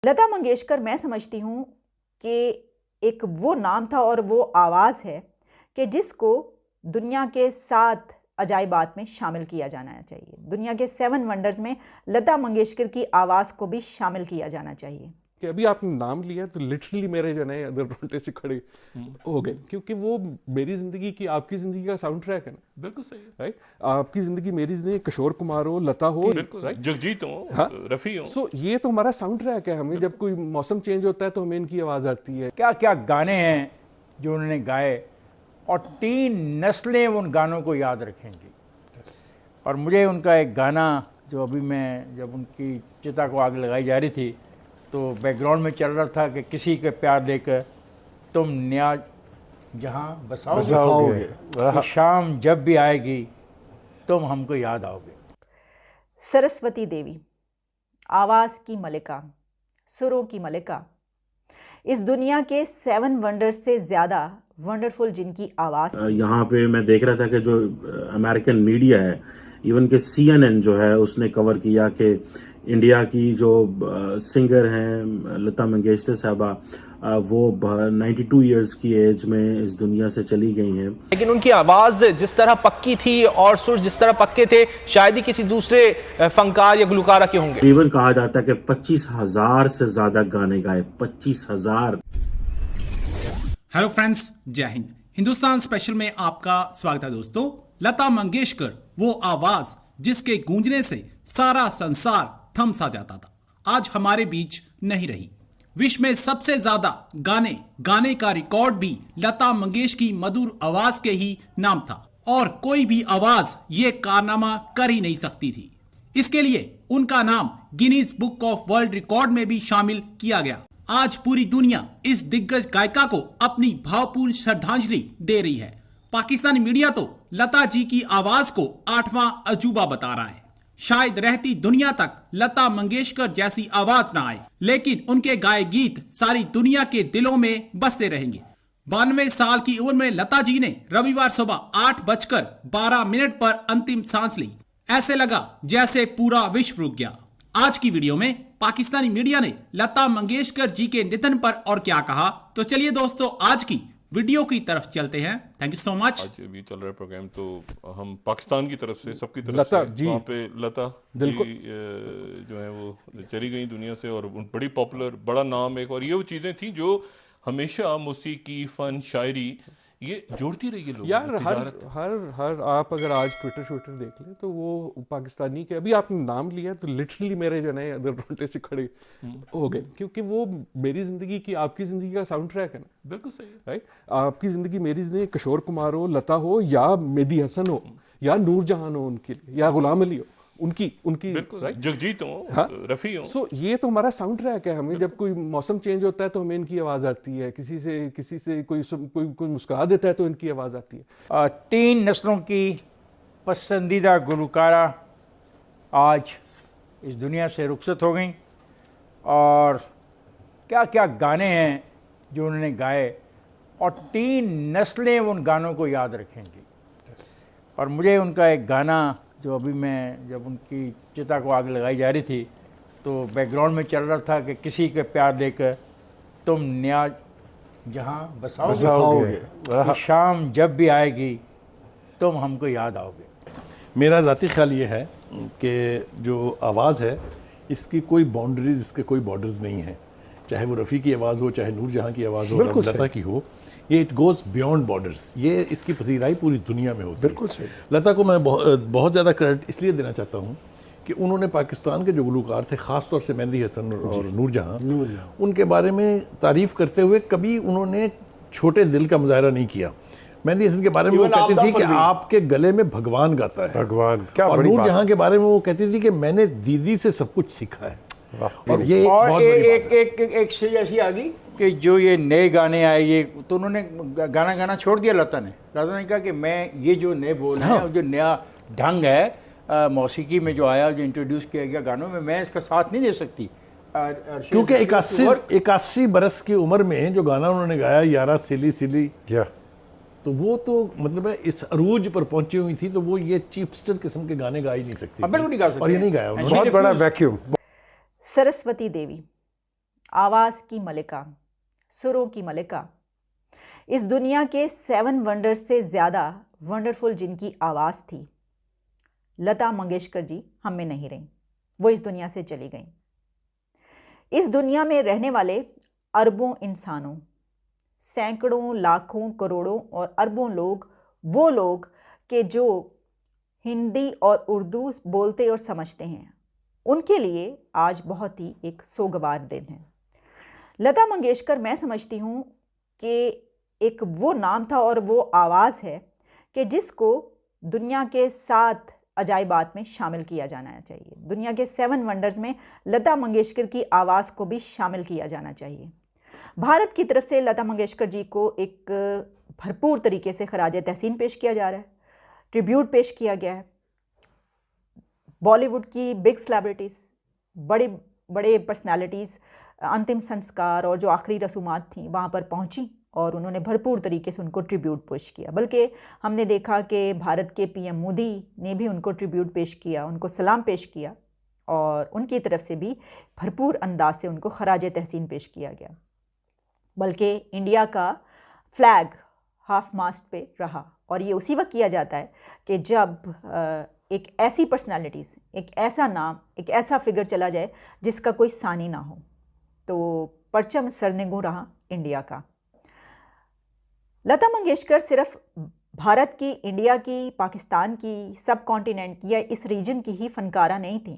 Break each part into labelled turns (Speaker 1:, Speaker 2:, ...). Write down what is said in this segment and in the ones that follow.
Speaker 1: लता मंगेशकर मैं समझती हूँ कि एक वो नाम था और वो आवाज़ है कि जिसको दुनिया के 7 अजाइबात में शामिल किया जाना चाहिए। दुनिया के 7 वंडर्स में लता मंगेशकर की आवाज़ को भी शामिल किया जाना चाहिए।
Speaker 2: कि अभी आपने नाम लिया तो लिटरली मेरे जो है अंदर रोंगटे से खड़े हो गए, क्योंकि वो मेरी जिंदगी की आपकी जिंदगी का साउंड ट्रैक है ना।
Speaker 3: बिल्कुल सही है।
Speaker 2: राइट, आपकी जिंदगी मेरी जिंदगी, किशोर कुमार हो, लता हो,
Speaker 3: बिल्कुल
Speaker 2: राइट,
Speaker 3: जगजीत हो,
Speaker 2: हाँ?
Speaker 3: रफी हो।
Speaker 2: सो ये तो हमारा साउंड ट्रैक है। हमें जब कोई मौसम चेंज होता है तो हमें इनकी आवाज आती है।
Speaker 4: क्या क्या गाने हैं जो उन्होंने गाए और 3 नस्लें उन गानों को याद रखेंगी। और मुझे उनका एक गाना जो अभी मैं जब उनकी चिता को आग लगाई जा रही थी तो बैकग्राउंड में चल रहा था कि किसी के प्यार लेकर तुम नया जहाँ बसाओगे कि शाम जब भी आएगी तुम हमको याद आओगे।
Speaker 1: सरस्वती देवी, आवाज़ की मलिका, सुरों की मलिका, इस दुनिया के 7 वंडर्स से ज़्यादा वंडरफुल जिनकी आवाज़ थी।
Speaker 5: यहाँ पे मैं देख रहा था कि जो अमेरिकन मीडिया है, इवन के CNN जो है उसने कवर किया कि इंडिया की जो सिंगर हैं लता मंगेशकर साहबा, वो 92 इयर्स की एज में इस दुनिया से चली गई हैं।
Speaker 6: लेकिन उनकी आवाज़ जिस तरह पक्की थी और सुर जिस तरह पक्के थे, शायद ही किसी दूसरे फनकार या गुलकारा के होंगे।
Speaker 5: तकरीबन कहा जाता है कि 25,000 से ज्यादा गाने गाए, 25,000।
Speaker 7: हेलो फ्रेंड्स, जय हिंद। हिंदुस्तान स्पेशल में आपका स्वागत है दोस्तों। लता मंगेशकर, वो आवाज जिसके गूंजने से सारा संसार थम सा जाता था, आज हमारे बीच नहीं रही। विश्व में सबसे ज्यादा गाने गाने का रिकॉर्ड भी लता मंगेशकर की मधुर आवाज के ही नाम था और कोई भी आवाज ये कारनामा कर ही नहीं सकती थी। इसके लिए उनका नाम Guinness book of world record में भी शामिल किया गया। आज पूरी दुनिया इस दिग्गज गायिका को अपनी भावपूर्ण श्रद्धांजलि दे रही है। पाकिस्तानी मीडिया तो लता जी की आवाज को 8वां अजूबा बता रहा है। शायद रहती दुनिया तक लता मंगेशकर जैसी आवाज ना आए, लेकिन उनके गाए गीत सारी दुनिया के दिलों में बसते रहेंगे। 92 साल की उम्र में लता जी ने रविवार सुबह 8:12 पर अंतिम सांस ली। ऐसे लगा जैसे पूरा विश्व रुक गया। आज की वीडियो में पाकिस्तानी मीडिया ने लता मंगेशकर जी के निधन पर और क्या कहा, तो चलिए दोस्तों आज की वीडियो की तरफ चलते हैं। Thank you so much.
Speaker 3: आज अभी चल रहा है प्रोग्राम, तो हम पाकिस्तान की तरफ से, सबकी तरफ
Speaker 2: लता
Speaker 3: से
Speaker 2: जी,
Speaker 3: वहाँ पे लता
Speaker 2: बिल्कुल
Speaker 3: जी जो है वो चली गई दुनिया से, और बड़ी पॉपुलर, बड़ा नाम एक, और ये वो चीजें थी जो हमेशा मौसीकी, फन, शायरी ये जोड़ती रही है लोग
Speaker 2: यार। हर आप अगर आज ट्विटर देख लें तो वो पाकिस्तानी के, अभी आपने नाम लिया तो लिटरली मेरे जो है अंदर रोंगटे से खड़े हो गए, क्योंकि वो मेरी जिंदगी की आपकी जिंदगी का साउंड ट्रैक है ना।
Speaker 3: बिल्कुल सही है।
Speaker 2: राइट, आपकी जिंदगी मेरी जिंदगी, किशोर कुमार हो, लता हो, या मेहदी हसन हो, या नूरजहान हो उनके लिए, या गुलाम अली हो, उनकी
Speaker 3: बिल्कुल
Speaker 2: राइट,
Speaker 3: जगजीत हो,
Speaker 2: हाँ?
Speaker 3: रफी हो।
Speaker 2: सो ये तो हमारा साउंड ट्रैक है। हमें जब कोई मौसम चेंज होता है तो हमें इनकी आवाज आती है। किसी से कोई मुस्कुरा देता है तो इनकी आवाज आती है।
Speaker 4: 3 नस्लों की पसंदीदा गुलकारा आज इस दुनिया से रुखसत हो गई और क्या क्या गाने हैं जो उन्होंने गाए और 3 नस्लें उन गानों को याद रखेंगी। और मुझे उनका एक गाना जो अभी मैं जब उनकी चिता को आग लगाई जा रही थी तो बैकग्राउंड में चल रहा था कि किसी के प्यार लेकर तुम नया जहाँ बसाओगे कि शाम जब भी आएगी तुम हमको याद आओगे।
Speaker 8: मेरा ज़ाती ख्याल ये है कि जो आवाज़ है इसकी कोई बाउंड्रीज, इसके कोई बॉर्डर्स नहीं है। चाहे वो रफ़ी की आवाज़ हो, चाहे नूरजहां की आवाज़ हो, लता की हो, ये इट गोज़ बियॉन्ड बॉर्डर्स। ये इसकी पसीराई पूरी दुनिया में होती है।
Speaker 2: बिल्कुल सही।
Speaker 8: लता को मैं बहुत ज़्यादा क्रेडिट इसलिए देना चाहता हूँ कि उन्होंने पाकिस्तान के जो गुलकार थे, ख़ास तौर से मेहदी हसन और नूरजहां, उनके बारे में तारीफ़ करते हुए कभी उन्होंने छोटे दिल का मुजाहरा नहीं किया। मेहदी हसन के बारे में वो कहती थी कि आपके गले में भगवान गाता है,
Speaker 2: भगवान क्या।
Speaker 8: और नूरजहां के बारे में वो कहती थी कि मैंने दीदी से सब कुछ सीखा है। और ये बहुत बड़ी बात है।
Speaker 4: एक चीज ऐसी आ गई कि जो ये नए गाने आए, ये तो उन्होंने गाना गाना छोड़ दिया। लता ने कहा कि मैं ये जो नए बोल रहे हैं, जो नया ढंग है मौसीकी में जो आया, जो इंट्रोड्यूस किया गया गानों में, मैं इसका साथ नहीं दे सकती।
Speaker 8: क्योंकि 81 बरस की उम्र में जो गाना उन्होंने गाया, यारा सिली सिली, तो वो तो मतलब है इस अरूज पर पहुंची हुई थी, तो वो ये चीपस्टर किस्म के गाने गा ही नहीं सकती।
Speaker 4: बिल्कुल नहीं गा सकती।
Speaker 8: और ये नहीं गाया उन्होंने।
Speaker 2: बहुत बड़ा वैक्यूम।
Speaker 1: सरस्वती देवी, आवाज़ की मलिका, सुरों की मलिका, इस दुनिया के 7 वंडर्स से ज़्यादा वंडरफुल जिनकी आवाज़ थी, लता मंगेशकर जी हम में नहीं रहीं, वो इस दुनिया से चली गईं। इस दुनिया में रहने वाले अरबों इंसानों, सैकड़ों, लाखों, करोड़ों और अरबों लोग, वो लोग के जो हिंदी और उर्दू बोलते और समझते हैं, उनके लिए आज बहुत ही एक सोगवार दिन है। लता मंगेशकर मैं समझती हूँ कि एक वो नाम था और वो आवाज़ है कि जिसको दुनिया के 7 अजाइबात में शामिल किया जाना चाहिए। दुनिया के 7 वंडर्स में लता मंगेशकर की आवाज़ को भी शामिल किया जाना चाहिए। भारत की तरफ से लता मंगेशकर जी को एक भरपूर तरीके से खराज तहसीन पेश किया जा रहा है, ट्रिब्यूट पेश किया गया है। बॉलीवुड की बिग सेलिब्रिटीज़, बड़े बड़े पर्सनालिटीज़ अंतिम संस्कार और जो आखिरी रसूमात थी वहाँ पर पहुँची और उन्होंने भरपूर तरीके से उनको ट्रिब्यूट पेश किया। बल्कि हमने देखा कि भारत के पीएम मोदी ने भी उनको ट्रिब्यूट पेश किया, उनको सलाम पेश किया और उनकी तरफ से भी भरपूर अंदाज से उनको खराज तहसीन पेश किया गया। बल्कि इंडिया का फ्लैग हाफ मास्ट पे रहा और ये उसी वक्त किया जाता है कि जब एक ऐसी पर्सनालिटीज़, एक ऐसा नाम, एक ऐसा फिगर चला जाए जिसका कोई सानी ना हो, तो परचम सरनेगू रहा इंडिया का। लता मंगेशकर सिर्फ भारत की, इंडिया की, पाकिस्तान की, सब कॉन्टिनेंट या इस रीजन की ही फनकारा नहीं थी,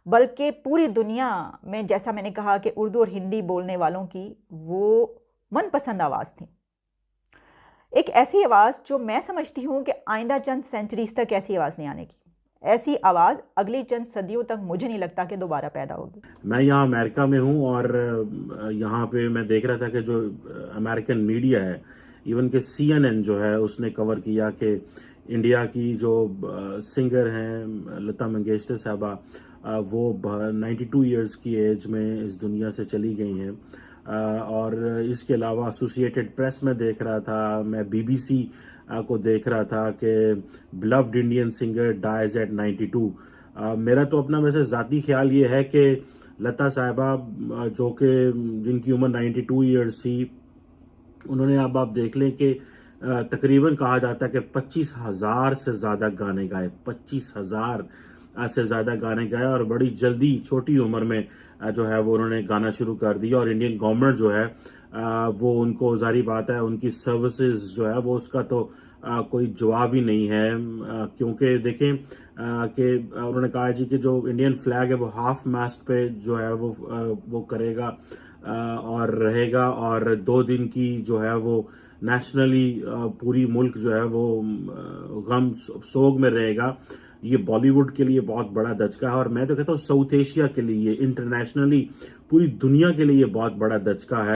Speaker 1: बल्कि पूरी दुनिया में, जैसा मैंने कहा कि उर्दू और हिंदी बोलने वालों की वो मनपसंद आवाज़ थी। एक ऐसी आवाज़ जो मैं समझती हूँ कि आइंदा चंद सेंचुरीज तक ऐसी आवाज़ नहीं आने की। ऐसी आवाज़ अगली चंद सदियों तक मुझे नहीं लगता कि दोबारा पैदा होगी।
Speaker 5: मैं यहाँ अमेरिका में हूँ और यहाँ पे मैं देख रहा था कि जो अमेरिकन मीडिया है, इवन के CNN जो है उसने कवर किया कि इंडिया की जो सिंगर हैं लता मंगेशकर साहबा, वो 92 इयर्स की एज में इस दुनिया से चली गई हैं। और इसके अलावा एसोसिएटेड प्रेस में देख रहा था, मैं BBC को देख रहा था कि beloved Indian singer dies at 92। मेरा तो अपना वैसे ज़ाती ख्याल ये है कि लता साहिबा जो कि जिनकी उम्र 92 इयर्स थी, उन्होंने अब आप देख लें कि तकरीबन कहा जाता है कि 25,000 से ज़्यादा गाने गाए, 25,000 से ज़्यादा गाने गाए और बड़ी जल्दी छोटी उम्र में जो है वो उन्होंने गाना शुरू कर दिया। और इंडियन गवर्नमेंट जो है वो उनको, जारी बात है, उनकी सर्विसेज जो है वो उसका तो कोई जवाब ही नहीं है, क्योंकि देखें कि उन्होंने कहा जी कि जो इंडियन फ्लैग है वो हाफ मास्ट पे जो है वो करेगा और रहेगा, और 2 दिन की जो है वो नेशनली पूरी मुल्क जो है वो गम सोग में रहेगा। ये बॉलीवुड के लिए बहुत बड़ा दचका है और मैं तो कहता हूँ साउथ एशिया के लिए, इंटरनेशनली पूरी दुनिया के लिए ये बहुत बड़ा दचका है।